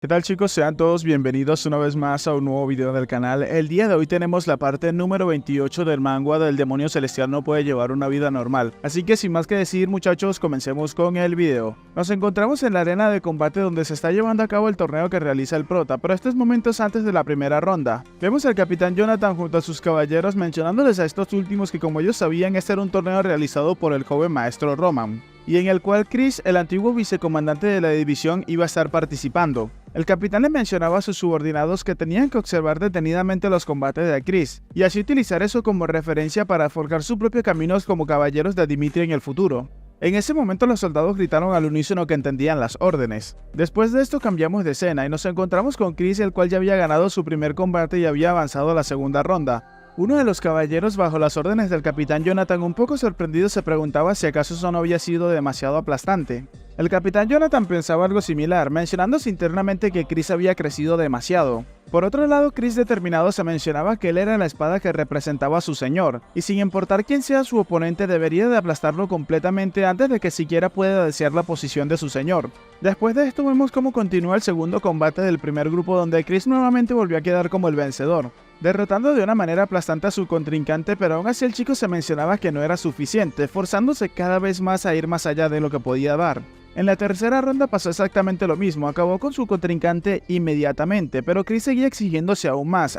¿Qué tal, chicos? Sean todos bienvenidos una vez más a un nuevo video del canal. El día de hoy tenemos la parte número 28 del manga del demonio celestial no puede llevar una vida normal. Así que sin más que decir, muchachos, comencemos con el video. Nos encontramos en la arena de combate donde se está llevando a cabo el torneo que realiza el prota, pero estos momentos antes de la primera ronda. Vemos al capitán Jonathan junto a sus caballeros mencionándoles a estos últimos que, como ellos sabían, este era un torneo realizado por el joven maestro Roman, y en el cual Chris, el antiguo vicecomandante de la división, iba a estar participando. El capitán le mencionaba a sus subordinados que tenían que observar detenidamente los combates de Chris, y así utilizar eso como referencia para forjar su propio camino como caballeros de Dimitri en el futuro. En ese momento los soldados gritaron al unísono que entendían las órdenes. Después de esto cambiamos de escena y nos encontramos con Chris, el cual ya había ganado su primer combate y había avanzado a la segunda ronda. Uno de los caballeros, bajo las órdenes del capitán Jonathan, un poco sorprendido, se preguntaba si acaso eso no había sido demasiado aplastante. El capitán Jonathan pensaba algo similar, mencionándose internamente que Chris había crecido demasiado. Por otro lado, Chris determinado se mencionaba que él era la espada que representaba a su señor, y sin importar quién sea su oponente debería de aplastarlo completamente antes de que siquiera pueda desear la posición de su señor. Después de esto vemos cómo continúa el segundo combate del primer grupo, donde Chris nuevamente volvió a quedar como el vencedor, derrotando de una manera aplastante a su contrincante, pero aún así el chico se mencionaba que no era suficiente, forzándose cada vez más a ir más allá de lo que podía dar. En la tercera ronda pasó exactamente lo mismo, acabó con su contrincante inmediatamente, pero Chris seguía exigiéndose aún más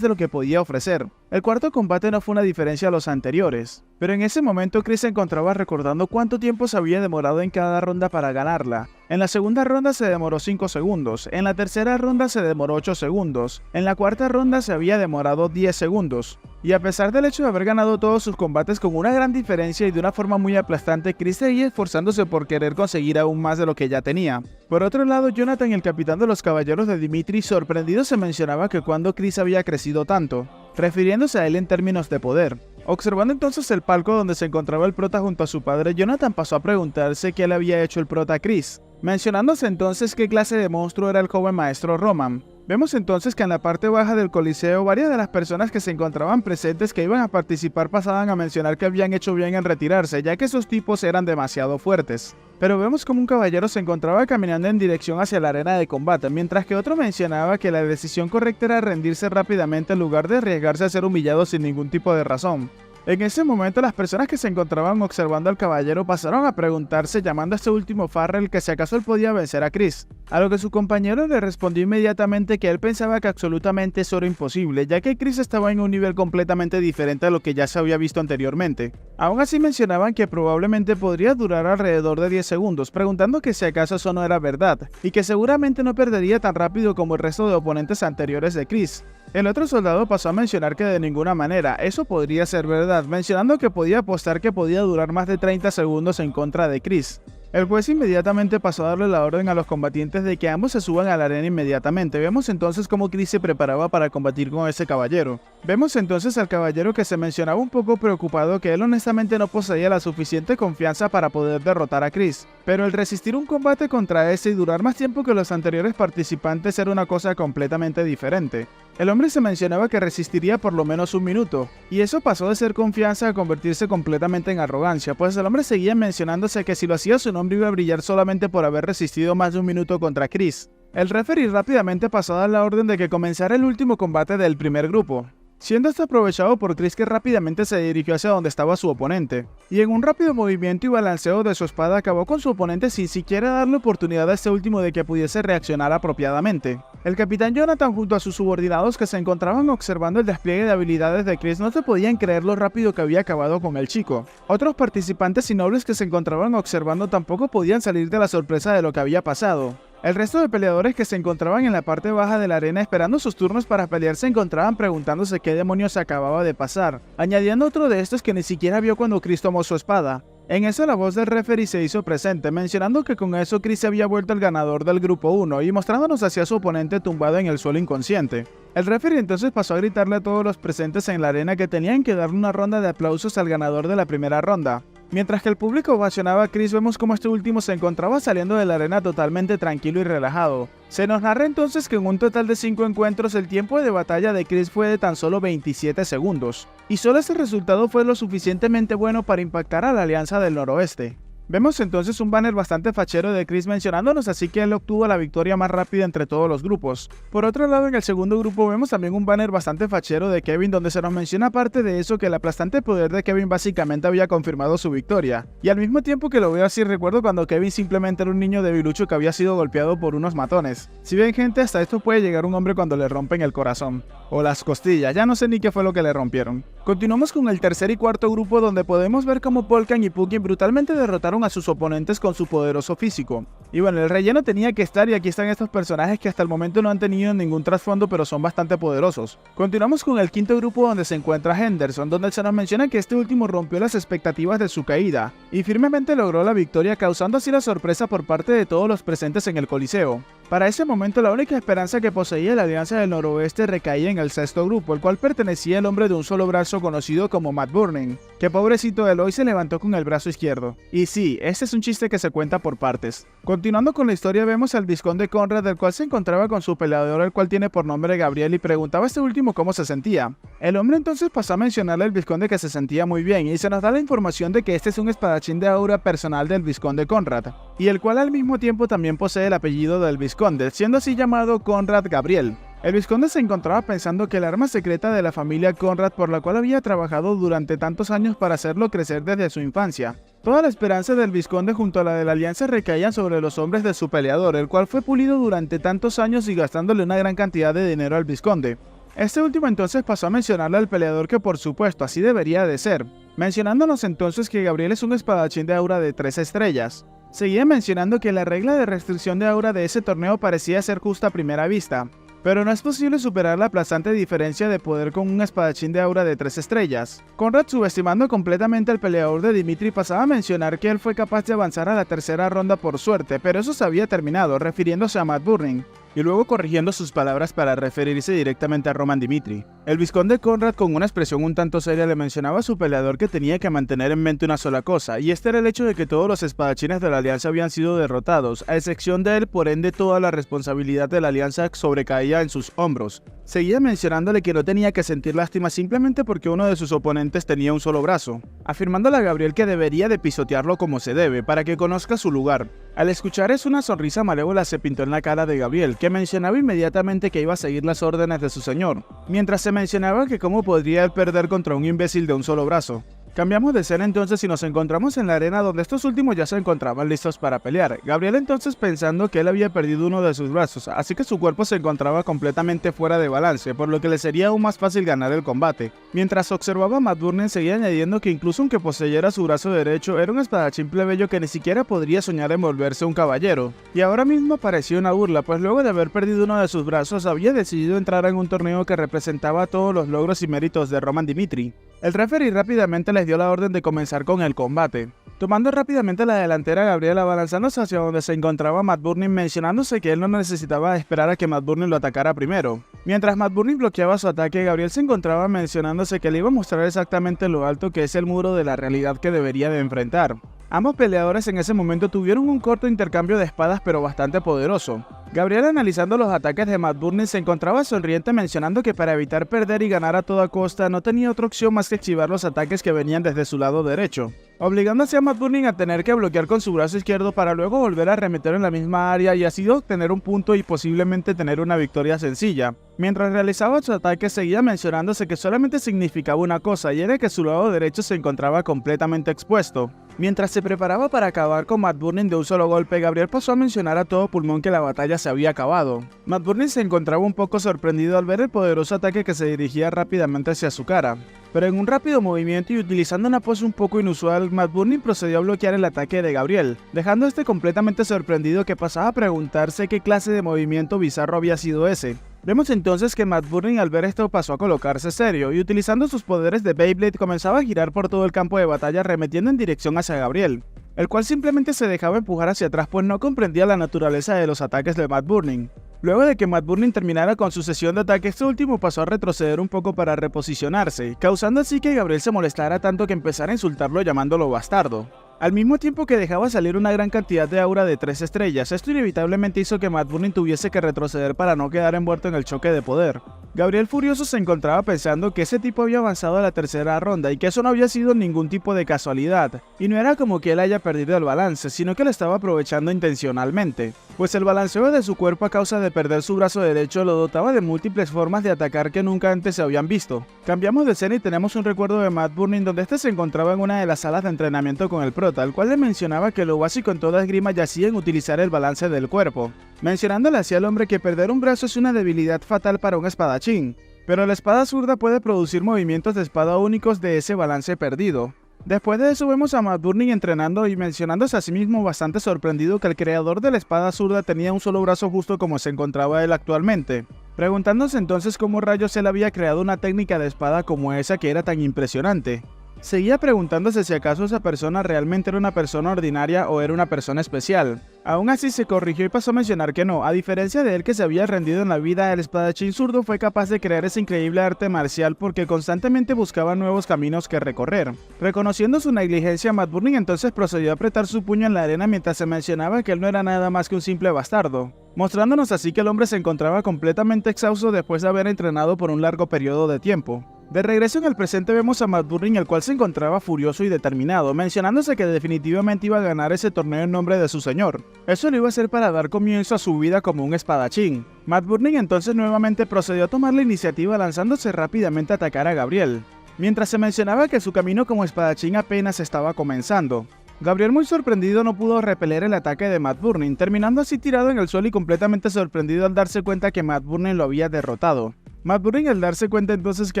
de lo que podía ofrecer. El cuarto combate no fue una diferencia a los anteriores, pero en ese momento Chris se encontraba recordando cuánto tiempo se había demorado en cada ronda para ganarla. En la segunda ronda se demoró 5 segundos, en la tercera ronda se demoró 8 segundos, en la cuarta ronda se había demorado 10 segundos. Y a pesar del hecho de haber ganado todos sus combates con una gran diferencia y de una forma muy aplastante, Chris seguía esforzándose por querer conseguir aún más de lo que ya tenía. Por otro lado, Jonathan, el capitán de los caballeros de Dimitri, sorprendido se mencionaba que cuando Chris había crecido tanto, refiriéndose a él en términos de poder. Observando entonces el palco donde se encontraba el prota junto a su padre, Jonathan pasó a preguntarse qué le había hecho el prota a Chris, mencionándose entonces qué clase de monstruo era el joven maestro Roman. Vemos entonces que en la parte baja del coliseo varias de las personas que se encontraban presentes que iban a participar pasaban a mencionar que habían hecho bien en retirarse, ya que esos tipos eran demasiado fuertes. Pero vemos como un caballero se encontraba caminando en dirección hacia la arena de combate, mientras que otro mencionaba que la decisión correcta era rendirse rápidamente en lugar de arriesgarse a ser humillado sin ningún tipo de razón. En ese momento las personas que se encontraban observando al caballero pasaron a preguntarse, llamando a este último Farrell, que si acaso él podía vencer a Chris, a lo que su compañero le respondió inmediatamente que él pensaba que absolutamente eso era imposible, ya que Chris estaba en un nivel completamente diferente a lo que ya se había visto anteriormente. Aún así mencionaban que probablemente podría durar alrededor de 10 segundos, preguntando que si acaso eso no era verdad, y que seguramente no perdería tan rápido como el resto de oponentes anteriores de Chris. El otro soldado pasó a mencionar que de ninguna manera eso podría ser verdad, mencionando que podía apostar que podía durar más de 30 segundos en contra de Chris. El juez inmediatamente pasó a darle la orden a los combatientes de que ambos se suban a la arena inmediatamente. Vemos entonces cómo Chris se preparaba para combatir con ese caballero. Vemos entonces al caballero que se mencionaba un poco preocupado que él honestamente no poseía la suficiente confianza para poder derrotar a Chris. Pero el resistir un combate contra ese y durar más tiempo que los anteriores participantes era una cosa completamente diferente. El hombre se mencionaba que resistiría por lo menos un minuto, y eso pasó de ser confianza a convertirse completamente en arrogancia, pues el hombre seguía mencionándose que si lo hacía su nombre iba a brillar solamente por haber resistido más de un minuto contra Chris. El referee rápidamente pasó a dar la orden de que comenzara el último combate del primer grupo, siendo esto aprovechado por Chris, que rápidamente se dirigió hacia donde estaba su oponente, y en un rápido movimiento y balanceo de su espada acabó con su oponente sin siquiera darle oportunidad a este último de que pudiese reaccionar apropiadamente. El capitán Jonathan junto a sus subordinados que se encontraban observando el despliegue de habilidades de Chris no se podían creer lo rápido que había acabado con el chico. Otros participantes y nobles que se encontraban observando tampoco podían salir de la sorpresa de lo que había pasado. El resto de peleadores que se encontraban en la parte baja de la arena esperando sus turnos para pelear se encontraban preguntándose qué demonios acababa de pasar, añadiendo otro de estos que ni siquiera vio cuando Chris tomó su espada. En eso la voz del referee se hizo presente, mencionando que con eso Chris se había vuelto el ganador del grupo 1 y mostrándonos hacia su oponente tumbado en el suelo inconsciente. El referee entonces pasó a gritarle a todos los presentes en la arena que tenían que darle una ronda de aplausos al ganador de la primera ronda. Mientras que el público ovacionaba a Chris, vemos como este último se encontraba saliendo de la arena totalmente tranquilo y relajado. Se nos narra entonces que en un total de 5 encuentros el tiempo de batalla de Chris fue de tan solo 27 segundos, y solo ese resultado fue lo suficientemente bueno para impactar a la Alianza del Noroeste. Vemos entonces un banner bastante fachero de Chris mencionándonos así que él obtuvo la victoria más rápida entre todos los grupos. Por otro lado, en el segundo grupo vemos también un banner bastante fachero de Kevin donde se nos menciona aparte de eso que el aplastante poder de Kevin básicamente había confirmado su victoria. Y al mismo tiempo que lo veo así recuerdo cuando Kevin simplemente era un niño debilucho que había sido golpeado por unos matones. Si bien gente, hasta esto puede llegar un hombre cuando le rompen el corazón. O las costillas, ya no sé ni qué fue lo que le rompieron. Continuamos con el tercer y cuarto grupo donde podemos ver cómo Polkan y Pukin brutalmente derrotaron a sus oponentes con su poderoso físico. Y bueno, el relleno tenía que estar y aquí están estos personajes que hasta el momento no han tenido ningún trasfondo pero son bastante poderosos. Continuamos con el quinto grupo donde se encuentra Henderson, donde se nos menciona que este último rompió las expectativas de su caída y firmemente logró la victoria causando así la sorpresa por parte de todos los presentes en el Coliseo. Para ese momento la única esperanza que poseía la Alianza del Noroeste recaía en el sexto grupo, el cual pertenecía al hombre de un solo brazo conocido como Matt Burning, que pobrecito Eloy se levantó con el brazo izquierdo. Y sí, este es un chiste que se cuenta por partes. Continuando con la historia vemos al vizconde Conrad, el cual se encontraba con su peleador, el cual tiene por nombre Gabriel, y preguntaba a este último cómo se sentía. El hombre entonces pasó a mencionarle al vizconde que se sentía muy bien, y se nos da la información de que este es un espadachín de aura personal del vizconde Conrad, y el cual al mismo tiempo también posee el apellido del vizconde, siendo así llamado Conrad Gabriel. El vizconde se encontraba pensando que el arma secreta de la familia Conrad por la cual había trabajado durante tantos años para hacerlo crecer desde su infancia. Toda la esperanza del vizconde junto a la de la alianza recaían sobre los hombres de su peleador, el cual fue pulido durante tantos años y gastándole una gran cantidad de dinero al vizconde. Este último entonces pasó a mencionarle al peleador que por supuesto así debería de ser, mencionándonos entonces que Gabriel es un espadachín de aura de 3 estrellas. Seguía mencionando que la regla de restricción de aura de ese torneo parecía ser justa a primera vista, pero no es posible superar la aplastante diferencia de poder con un espadachín de aura de 3 estrellas. Conrad, subestimando completamente al peleador de Dimitri, pasaba a mencionar que él fue capaz de avanzar a la tercera ronda por suerte, pero eso se había terminado, refiriéndose a Matt Burning, y luego corrigiendo sus palabras para referirse directamente a Roman Dimitri. El vizconde Conrad, con una expresión un tanto seria, le mencionaba a su peleador que tenía que mantener en mente una sola cosa, y este era el hecho de que todos los espadachines de la alianza habían sido derrotados, a excepción de él, por ende toda la responsabilidad de la alianza sobrecaía en sus hombros. Seguía mencionándole que no tenía que sentir lástima simplemente porque uno de sus oponentes tenía un solo brazo, afirmándole a Gabriel que debería de pisotearlo como se debe, para que conozca su lugar. Al escuchar eso, una sonrisa malévola se pintó en la cara de Gabriel, que mencionaba inmediatamente que iba a seguir las órdenes de su señor, mientras se mencionaba que cómo podría él perder contra un imbécil de un solo brazo. Cambiamos de escena entonces y nos encontramos en la arena donde estos últimos ya se encontraban listos para pelear. Gabriel entonces pensando que él había perdido uno de sus brazos, así que su cuerpo se encontraba completamente fuera de balance, por lo que le sería aún más fácil ganar el combate. Mientras observaba, Matt Burning seguía añadiendo que incluso aunque poseyera su brazo derecho, era un espadachín plebeyo que ni siquiera podría soñar en volverse un caballero. Y ahora mismo parecía una burla, pues luego de haber perdido uno de sus brazos, había decidido entrar en un torneo que representaba todos los logros y méritos de Roman Dimitri. El referee rápidamente les dio la orden de comenzar con el combate, tomando rápidamente la delantera Gabriel, abalanzándose hacia donde se encontraba Matt Burning, mencionándose que él no necesitaba esperar a que Matt Burning lo atacara primero. Mientras Matt Burning bloqueaba su ataque, Gabriel se encontraba mencionándose que le iba a mostrar exactamente lo alto que es el muro de la realidad que debería de enfrentar. Ambos peleadores en ese momento tuvieron un corto intercambio de espadas pero bastante poderoso. Gabriel, analizando los ataques de Matt Burning, se encontraba sonriente mencionando que para evitar perder y ganar a toda costa no tenía otra opción más que esquivar los ataques que venían desde su lado derecho, obligándose a Matt Burning a tener que bloquear con su brazo izquierdo para luego volver a arremeter en la misma área y así obtener un punto y posiblemente tener una victoria sencilla. Mientras realizaba su ataque seguía mencionándose que solamente significaba una cosa, y era que su lado derecho se encontraba completamente expuesto. Mientras se preparaba para acabar con Matt Burning de un solo golpe, Gabriel pasó a mencionar a todo pulmón que la batalla se había acabado. Matt Burning se encontraba un poco sorprendido al ver el poderoso ataque que se dirigía rápidamente hacia su cara. Pero en un rápido movimiento y utilizando una pose un poco inusual, Matt Burning procedió a bloquear el ataque de Gabriel, dejando a este completamente sorprendido que pasaba a preguntarse qué clase de movimiento bizarro había sido ese. Vemos entonces que Matt Burning al ver esto pasó a colocarse serio y utilizando sus poderes de Beyblade comenzaba a girar por todo el campo de batalla remetiendo en dirección hacia Gabriel, el cual simplemente se dejaba empujar hacia atrás pues no comprendía la naturaleza de los ataques de Matt Burning. Luego de que Matt Burning terminara con su sesión de ataque, este último pasó a retroceder un poco para reposicionarse, causando así que Gabriel se molestara tanto que empezara a insultarlo llamándolo bastardo. Al mismo tiempo que dejaba salir una gran cantidad de aura de 3 estrellas, esto inevitablemente hizo que Matt Burning tuviese que retroceder para no quedar envuelto en el choque de poder. Gabriel furioso se encontraba pensando que ese tipo había avanzado a la tercera ronda y que eso no había sido ningún tipo de casualidad, y no era como que él haya perdido el balance, sino que lo estaba aprovechando intencionalmente, pues el balanceo de su cuerpo a causa de perder su brazo derecho lo dotaba de múltiples formas de atacar que nunca antes se habían visto. Cambiamos de escena y tenemos un recuerdo de Matt Burning donde este se encontraba en una de las salas de entrenamiento con el prota, el cual le mencionaba que lo básico en toda esgrima yacía en utilizar el balance del cuerpo, mencionándole así al hombre que perder un brazo es una debilidad fatal para un espadachín, pero la espada zurda puede producir movimientos de espada únicos de ese balance perdido. Después de eso vemos a Matt Burning entrenando y mencionándose a sí mismo bastante sorprendido que el creador de la espada zurda tenía un solo brazo justo como se encontraba él actualmente, preguntándose entonces cómo rayos él había creado una técnica de espada como esa que era tan impresionante. Seguía preguntándose si acaso esa persona realmente era una persona ordinaria o era una persona especial. Aún así se corrigió y pasó a mencionar que no, a diferencia de él que se había rendido en la vida, el espadachín zurdo fue capaz de crear ese increíble arte marcial porque constantemente buscaba nuevos caminos que recorrer. Reconociendo su negligencia, Matt Burning entonces procedió a apretar su puño en la arena mientras se mencionaba que él no era nada más que un simple bastardo, mostrándonos así que el hombre se encontraba completamente exhausto después de haber entrenado por un largo periodo de tiempo. De regreso en el presente vemos a Matt Burning, el cual se encontraba furioso y determinado, mencionándose que definitivamente iba a ganar ese torneo en nombre de su señor. Eso lo iba a hacer para dar comienzo a su vida como un espadachín. Matt Burning entonces nuevamente procedió a tomar la iniciativa lanzándose rápidamente a atacar a Gabriel, mientras se mencionaba que su camino como espadachín apenas estaba comenzando. Gabriel, muy sorprendido, no pudo repeler el ataque de Matt Burning, terminando así tirado en el suelo y completamente sorprendido al darse cuenta que Matt Burning lo había derrotado. Matt Burning, al darse cuenta entonces que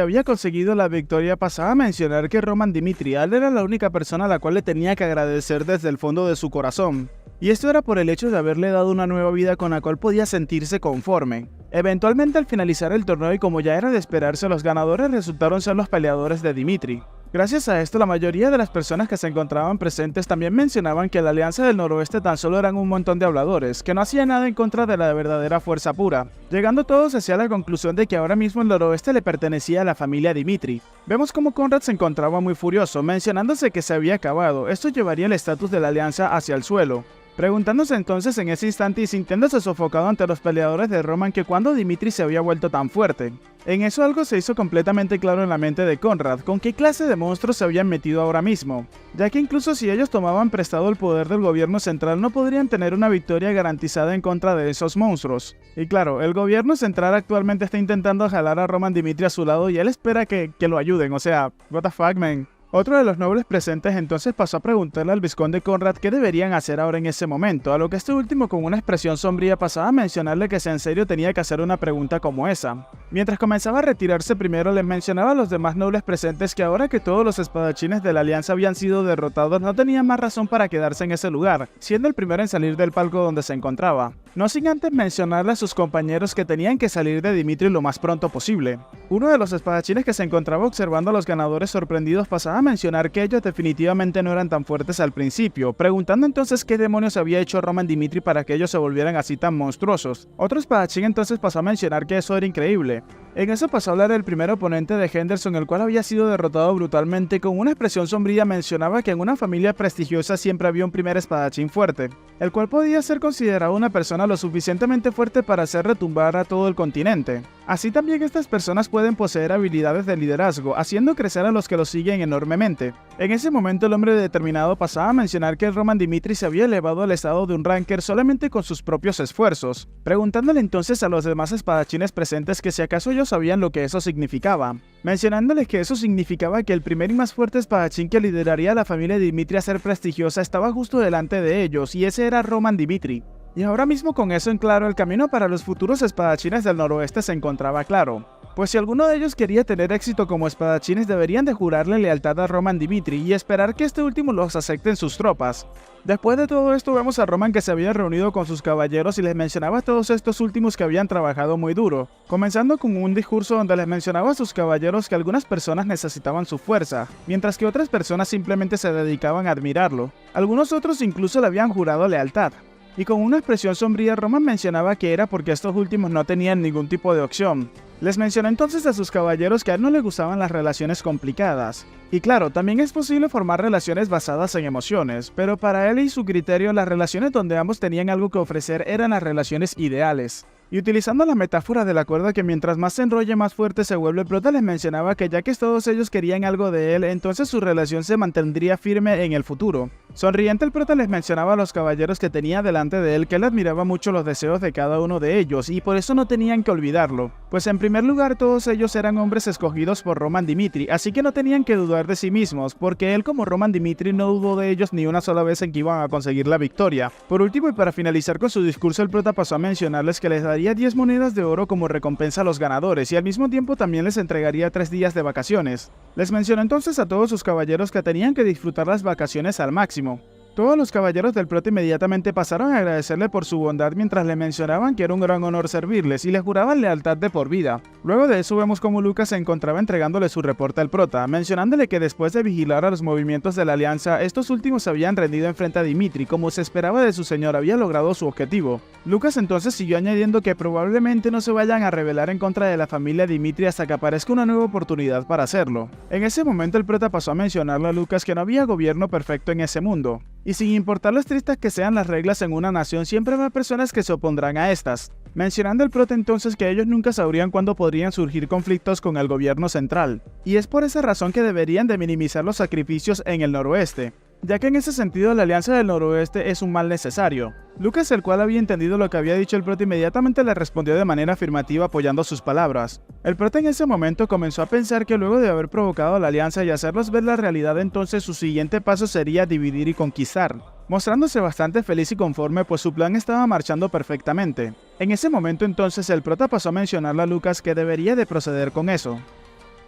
había conseguido la victoria, pasaba a mencionar que Roman Dimitrial era la única persona a la cual le tenía que agradecer desde el fondo de su corazón, y esto era por el hecho de haberle dado una nueva vida con la cual podía sentirse conforme. Eventualmente, al finalizar el torneo y como ya era de esperarse, los ganadores resultaron ser los peleadores de Dimitri. Gracias a esto, la mayoría de las personas que se encontraban presentes también mencionaban que la Alianza del Noroeste tan solo eran un montón de habladores, que no hacían nada en contra de la verdadera fuerza pura, llegando todos hacia la conclusión de que ahora mismo el Noroeste le pertenecía a la familia Dimitri. Vemos como Conrad se encontraba muy furioso, mencionándose que se había acabado, esto llevaría el estatus de la Alianza hacia el suelo, preguntándose entonces en ese instante y sintiéndose sofocado ante los peleadores de Roman que cuando Dimitri se había vuelto tan fuerte. En eso algo se hizo completamente claro en la mente de Conrad, con qué clase de monstruos se habían metido ahora mismo, ya que incluso si ellos tomaban prestado el poder del gobierno central no podrían tener una victoria garantizada en contra de esos monstruos. Y claro, el gobierno central actualmente está intentando jalar a Roman Dimitri a su lado y él espera que lo ayuden, o sea, what the fuck, man. Otro de los nobles presentes entonces pasó a preguntarle al vizconde Conrad qué deberían hacer ahora en ese momento, a lo que este último con una expresión sombría pasaba a mencionarle que si en serio tenía que hacer una pregunta como esa. Mientras comenzaba a retirarse primero les mencionaba a los demás nobles presentes que ahora que todos los espadachines de la alianza habían sido derrotados no tenían más razón para quedarse en ese lugar, siendo el primero en salir del palco donde se encontraba. No sin antes mencionarle a sus compañeros que tenían que salir de Dimitri lo más pronto posible. Uno de los espadachines que se encontraba observando a los ganadores sorprendidos pasaba a mencionar que ellos definitivamente no eran tan fuertes al principio, preguntando entonces qué demonios había hecho Roman Dimitri para que ellos se volvieran así tan monstruosos. Otro espadachín entonces pasó a mencionar que eso era increíble. En eso pasó a hablar el primer oponente de Henderson, el cual había sido derrotado brutalmente. Con una expresión sombría mencionaba que en una familia prestigiosa siempre había un primer espadachín fuerte, el cual podía ser considerado una persona lo suficientemente fuerte para hacer retumbar a todo el continente. Así también estas personas pueden poseer habilidades de liderazgo, haciendo crecer a los que los siguen enormemente. En ese momento el hombre determinado pasaba a mencionar que el Roman Dimitri se había elevado al estado de un ranker solamente con sus propios esfuerzos, preguntándole entonces a los demás espadachines presentes que si acaso ellos sabían lo que eso significaba, mencionándoles que eso significaba que el primer y más fuerte espadachín que lideraría a la familia Dimitri a ser prestigiosa estaba justo delante de ellos, y ese era Roman Dimitri. Y ahora mismo con eso en claro, el camino para los futuros espadachines del noroeste se encontraba claro, pues si alguno de ellos quería tener éxito como espadachines deberían de jurarle lealtad a Roman Dimitri y esperar que este último los acepte en sus tropas. Después de todo esto vemos a Roman que se había reunido con sus caballeros y les mencionaba a todos estos últimos que habían trabajado muy duro, comenzando con un discurso donde les mencionaba a sus caballeros que algunas personas necesitaban su fuerza, mientras que otras personas simplemente se dedicaban a admirarlo. Algunos otros incluso le habían jurado lealtad. Y con una expresión sombría, Roman mencionaba que era porque estos últimos no tenían ningún tipo de opción. Les mencionó entonces a sus caballeros que a él no le gustaban las relaciones complicadas. Y claro, también es posible formar relaciones basadas en emociones, pero para él y su criterio las relaciones donde ambos tenían algo que ofrecer eran las relaciones ideales. Y utilizando la metáfora de la cuerda que mientras más se enrolle más fuerte se vuelve, Prota les mencionaba que ya que todos ellos querían algo de él, entonces su relación se mantendría firme en el futuro. Sonriente, el Prota les mencionaba a los caballeros que tenía delante de él que él admiraba mucho los deseos de cada uno de ellos y por eso no tenían que olvidarlo, pues en primer lugar todos ellos eran hombres escogidos por Roman Dimitri, así que no tenían que dudar de sí mismos, porque él como Roman Dimitri no dudó de ellos ni una sola vez en que iban a conseguir la victoria. Por último y para finalizar con su discurso, el Prota pasó a mencionarles que les daría 10 monedas de oro como recompensa a los ganadores y al mismo tiempo también les entregaría 3 días de vacaciones. Les mencionó entonces a todos sus caballeros que tenían que disfrutar las vacaciones al máximo. Todos los caballeros del Prota inmediatamente pasaron a agradecerle por su bondad mientras le mencionaban que era un gran honor servirles y le juraban lealtad de por vida. Luego de eso vemos cómo Lucas se encontraba entregándole su reporte al Prota, mencionándole que después de vigilar a los movimientos de la alianza, estos últimos se habían rendido enfrente a Dimitri, como se esperaba de su señor había logrado su objetivo. Lucas entonces siguió añadiendo que probablemente no se vayan a rebelar en contra de la familia Dimitri hasta que aparezca una nueva oportunidad para hacerlo. En ese momento el Prota pasó a mencionarle a Lucas que no había gobierno perfecto en ese mundo. Y sin importar lo estrictas que sean las reglas en una nación, siempre habrá personas que se opondrán a estas, mencionando el Prota entonces que ellos nunca sabrían cuándo podrían surgir conflictos con el gobierno central, y es por esa razón que deberían de minimizar los sacrificios en el noroeste, ya que en ese sentido la alianza del noroeste es un mal necesario. Lucas, el cual había entendido lo que había dicho el Prota, inmediatamente le respondió de manera afirmativa apoyando sus palabras. El Prota en ese momento comenzó a pensar que luego de haber provocado la alianza y hacerlos ver la realidad, entonces su siguiente paso sería dividir y conquistar, mostrándose bastante feliz y conforme pues su plan estaba marchando perfectamente. En ese momento entonces el Prota pasó a mencionarle a Lucas que debería de proceder con eso.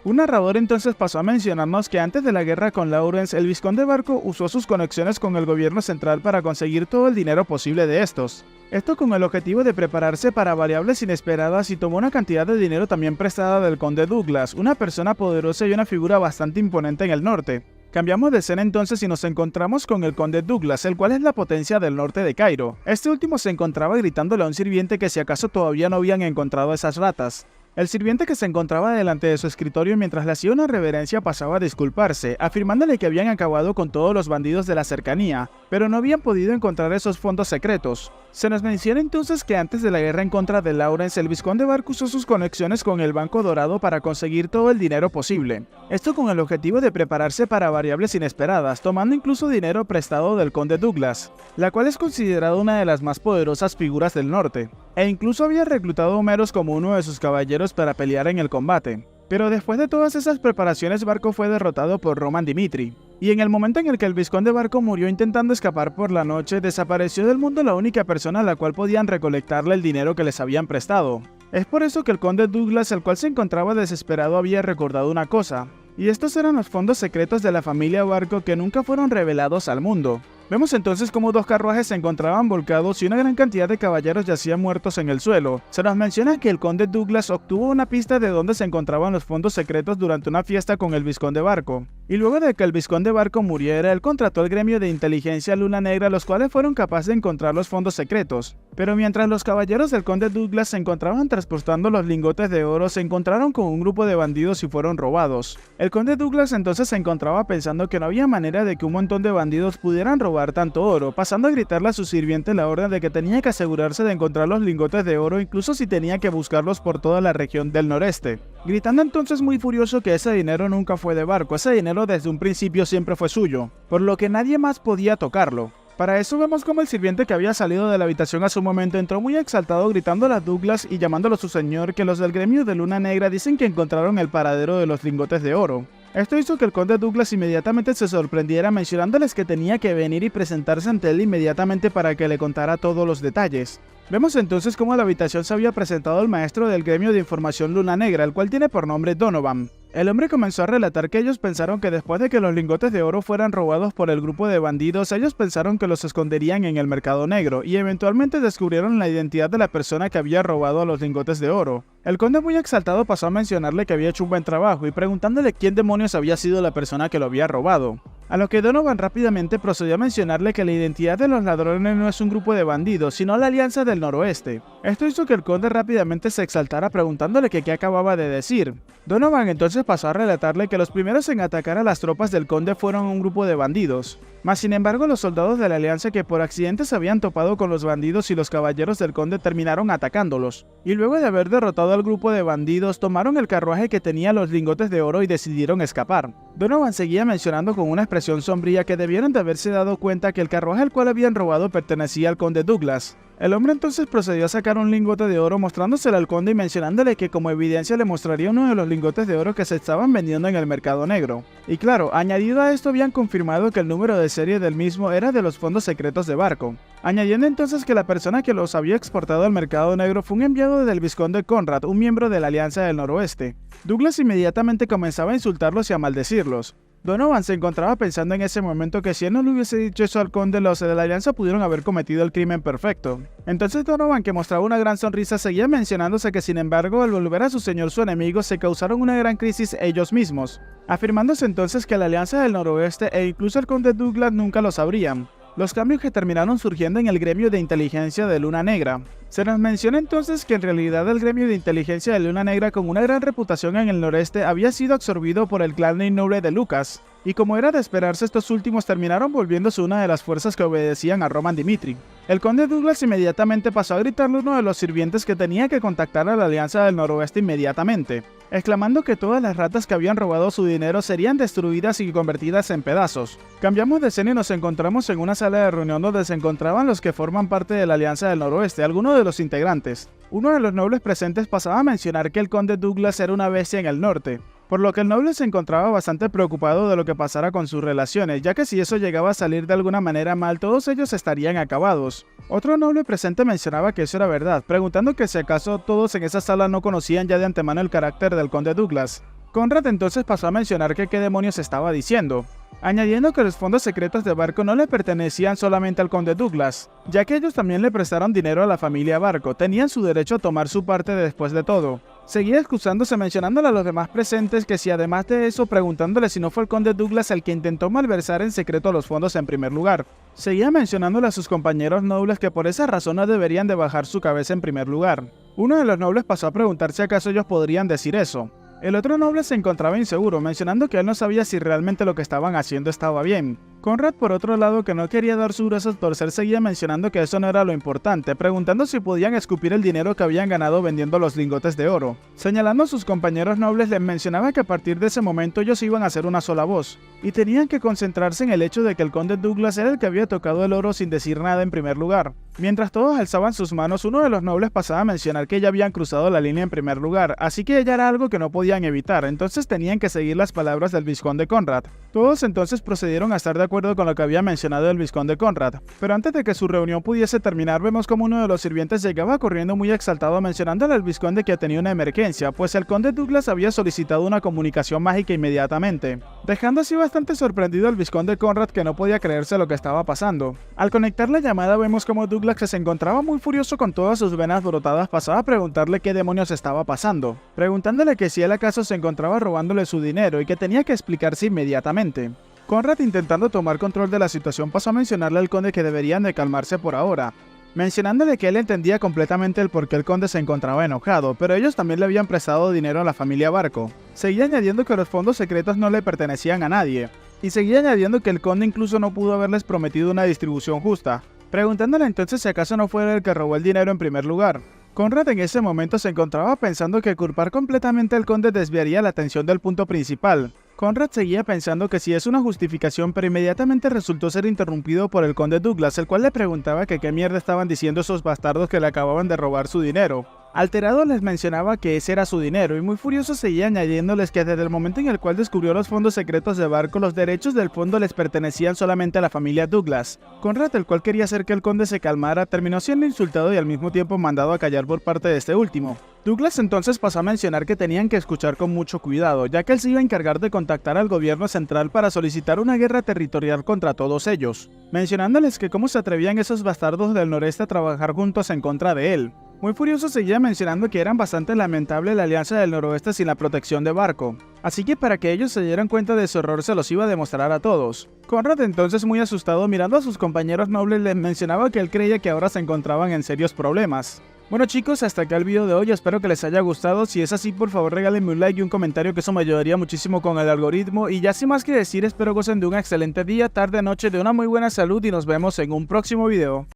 Un narrador entonces pasó a mencionarnos que antes de la guerra con Lawrence, el vizconde Barco usó sus conexiones con el gobierno central para conseguir todo el dinero posible de estos. Esto con el objetivo de prepararse para variables inesperadas y tomó una cantidad de dinero también prestada del conde Douglas, una persona poderosa y una figura bastante imponente en el norte. Cambiamos de escena entonces y nos encontramos con el conde Douglas, el cual es la potencia del norte de Cairo. Este último se encontraba gritándole a un sirviente que si acaso todavía no habían encontrado esas ratas. El sirviente que se encontraba delante de su escritorio mientras le hacía una reverencia pasaba a disculparse, afirmándole que habían acabado con todos los bandidos de la cercanía, pero no habían podido encontrar esos fondos secretos. Se nos menciona entonces que antes de la guerra en contra de Lawrence, el vizconde Barco usó sus conexiones con el Banco Dorado para conseguir todo el dinero posible. Esto con el objetivo de prepararse para variables inesperadas, tomando incluso dinero prestado del conde Douglas, la cual es considerada una de las más poderosas figuras del norte, e incluso había reclutado a Homeros como uno de sus caballeros para pelear en el combate. Pero después de todas esas preparaciones, Barco fue derrotado por Roman Dimitri. Y en el momento en el que el vizconde Barco murió intentando escapar por la noche, desapareció del mundo la única persona a la cual podían recolectarle el dinero que les habían prestado. Es por eso que el conde Douglas, el cual se encontraba desesperado, había recordado una cosa. Y estos eran los fondos secretos de la familia Barco que nunca fueron revelados al mundo. Vemos entonces cómo dos carruajes se encontraban volcados y una gran cantidad de caballeros yacían muertos en el suelo. Se nos menciona que el conde Douglas obtuvo una pista de dónde se encontraban los fondos secretos durante una fiesta con el vizconde Barco. Y luego de que el vizconde Barco muriera, él contrató al gremio de inteligencia Luna Negra, los cuales fueron capaces de encontrar los fondos secretos. Pero mientras los caballeros del conde Douglas se encontraban transportando los lingotes de oro, se encontraron con un grupo de bandidos y fueron robados. El conde Douglas entonces se encontraba pensando que no había manera de que un montón de bandidos pudieran robar tanto oro, pasando a gritarle a su sirviente la orden de que tenía que asegurarse de encontrar los lingotes de oro, incluso si tenía que buscarlos por toda la región del noreste. Gritando entonces muy furioso que ese dinero nunca fue de Barco, ese dinero desde un principio siempre fue suyo, por lo que nadie más podía tocarlo. Para eso vemos como el sirviente que había salido de la habitación a su momento entró muy exaltado gritándole a Douglas y llamándolo su señor que los del gremio de Luna Negra dicen que encontraron el paradero de los lingotes de oro. Esto hizo que el conde Douglas inmediatamente se sorprendiera mencionándoles que tenía que venir y presentarse ante él inmediatamente para que le contara todos los detalles. Vemos entonces cómo a la habitación se había presentado el maestro del gremio de información Luna Negra, el cual tiene por nombre Donovan. El hombre comenzó a relatar que ellos pensaron que después de que los lingotes de oro fueran robados por el grupo de bandidos, ellos pensaron que los esconderían en el mercado negro, y eventualmente descubrieron la identidad de la persona que había robado a los lingotes de oro. El conde muy exaltado pasó a mencionarle que había hecho un buen trabajo y preguntándole quién demonios había sido la persona que lo había robado. A lo que Donovan rápidamente procedió a mencionarle que la identidad de los ladrones no es un grupo de bandidos, sino la Alianza del Noroeste. Esto hizo que el conde rápidamente se exaltara preguntándole que qué acababa de decir. Donovan entonces pasó a relatarle que los primeros en atacar a las tropas del conde fueron un grupo de bandidos. Mas sin embargo, los soldados de la Alianza que por accidente se habían topado con los bandidos y los caballeros del conde terminaron atacándolos, y luego de haber derrotado al grupo de bandidos, tomaron el carruaje que tenía los lingotes de oro y decidieron escapar. Donovan seguía mencionando con una expresión sombría que debieron de haberse dado cuenta que el carruaje al cual habían robado pertenecía al conde Douglas. El hombre entonces procedió a sacar un lingote de oro mostrándoselo al conde y mencionándole que como evidencia le mostraría uno de los lingotes de oro que se estaban vendiendo en el mercado negro. Y claro, añadido a esto habían confirmado que el número de serie del mismo era de los fondos secretos de Barco, añadiendo entonces que la persona que los había exportado al mercado negro fue un enviado del vizconde Conrad, un miembro de la Alianza del Noroeste. Douglas inmediatamente comenzaba a insultarlos y a maldecirlos. Donovan se encontraba pensando en ese momento que si él no le hubiese dicho eso al conde, los de la Alianza pudieron haber cometido el crimen perfecto. Entonces Donovan, que mostraba una gran sonrisa, seguía mencionándose que sin embargo al volver a su señor su enemigo se causaron una gran crisis ellos mismos, afirmándose entonces que la Alianza del Noroeste e incluso el conde Douglas nunca lo sabrían. Los cambios que terminaron surgiendo en el gremio de inteligencia de Luna Negra. Se nos menciona entonces que en realidad el gremio de inteligencia de Luna Negra, con una gran reputación en el noreste, había sido absorbido por el clan noble de Lucas, y como era de esperarse, estos últimos terminaron volviéndose una de las fuerzas que obedecían a Roman Dimitri. El conde Douglas inmediatamente pasó a gritarle a uno de los sirvientes que tenía que contactar a la Alianza del Noroeste inmediatamente, exclamando que todas las ratas que habían robado su dinero serían destruidas y convertidas en pedazos. Cambiamos de escena y nos encontramos en una sala de reunión donde se encontraban los que forman parte de la Alianza del Noroeste, algunos de los integrantes. Uno de los nobles presentes pasaba a mencionar que el conde Douglas era una bestia en el norte, por lo que el noble se encontraba bastante preocupado de lo que pasara con sus relaciones, ya que si eso llegaba a salir de alguna manera mal, todos ellos estarían acabados. Otro noble presente mencionaba que eso era verdad, preguntando que si acaso todos en esa sala no conocían ya de antemano el carácter del conde Douglas. Conrad entonces pasó a mencionar que qué demonios estaba diciendo, añadiendo que los fondos secretos de Barco no le pertenecían solamente al conde Douglas, ya que ellos también le prestaron dinero a la familia Barco, tenían su derecho a tomar su parte después de todo. Seguía excusándose mencionándole a los demás presentes que si además de eso preguntándole si no fue el conde Douglas el que intentó malversar en secreto los fondos en primer lugar. Seguía mencionándole a sus compañeros nobles que por esa razón no deberían de bajar su cabeza en primer lugar. Uno de los nobles pasó a preguntar si acaso ellos podrían decir eso. El otro noble se encontraba inseguro, mencionando que él no sabía si realmente lo que estaban haciendo estaba bien. Conrad, por otro lado, que no quería dar su brazo a torcer, seguía mencionando que eso no era lo importante, preguntando si podían escupir el dinero que habían ganado vendiendo los lingotes de oro. Señalando a sus compañeros nobles, les mencionaba que a partir de ese momento ellos iban a ser una sola voz, y tenían que concentrarse en el hecho de que el conde Douglas era el que había tocado el oro sin decir nada en primer lugar. Mientras todos alzaban sus manos, uno de los nobles pasaba a mencionar que ya habían cruzado la línea en primer lugar, así que ya era algo que no podían evitar, entonces tenían que seguir las palabras del vizconde Conrad. Todos entonces procedieron a estar de acuerdo con lo que había mencionado el vizconde Conrad, pero antes de que su reunión pudiese terminar, vemos como uno de los sirvientes llegaba corriendo muy exaltado mencionándole al vizconde que tenía una emergencia, pues el conde Douglas había solicitado una comunicación mágica inmediatamente, dejando así bastante sorprendido al vizconde Conrad, que no podía creerse lo que estaba pasando. Al conectar la llamada vemos como Douglas, que se encontraba muy furioso con todas sus venas brotadas, pasaba a preguntarle qué demonios estaba pasando, preguntándole que si él acaso se encontraba robándole su dinero y que tenía que explicarse inmediatamente. Conrad, intentando tomar control de la situación, pasó a mencionarle al conde que deberían de calmarse por ahora, mencionándole que él entendía completamente el por qué el conde se encontraba enojado, pero ellos también le habían prestado dinero a la familia Barco. Seguía añadiendo que los fondos secretos no le pertenecían a nadie, y seguía añadiendo que el conde incluso no pudo haberles prometido una distribución justa, preguntándole entonces si acaso no fuera el que robó el dinero en primer lugar. Conrad en ese momento se encontraba pensando que culpar completamente al conde desviaría la atención del punto principal. Conrad seguía pensando que sí es una justificación, pero inmediatamente resultó ser interrumpido por el conde Douglas, el cual le preguntaba que qué mierda estaban diciendo esos bastardos que le acababan de robar su dinero. Alterado les mencionaba que ese era su dinero y muy furioso seguía añadiéndoles que desde el momento en el cual descubrió los fondos secretos de Barco, los derechos del fondo les pertenecían solamente a la familia Douglas. Conrad, el cual quería hacer que el conde se calmara, terminó siendo insultado y al mismo tiempo mandado a callar por parte de este último. Douglas entonces pasó a mencionar que tenían que escuchar con mucho cuidado, ya que él se iba a encargar de contactar al gobierno central para solicitar una guerra territorial contra todos ellos, mencionándoles que cómo se atrevían esos bastardos del noreste a trabajar juntos en contra de él. Muy furioso seguía mencionando que eran bastante lamentable la alianza del noroeste sin la protección de Barco, así que para que ellos se dieran cuenta de su error se los iba a demostrar a todos. Conrad entonces, muy asustado, mirando a sus compañeros nobles, les mencionaba que él creía que ahora se encontraban en serios problemas. Bueno chicos, hasta acá el video de hoy, espero que les haya gustado. Si es así, por favor regálenme un like y un comentario, que eso me ayudaría muchísimo con el algoritmo. Y ya sin más que decir, espero gocen de un excelente día, tarde, noche, de una muy buena salud y nos vemos en un próximo video.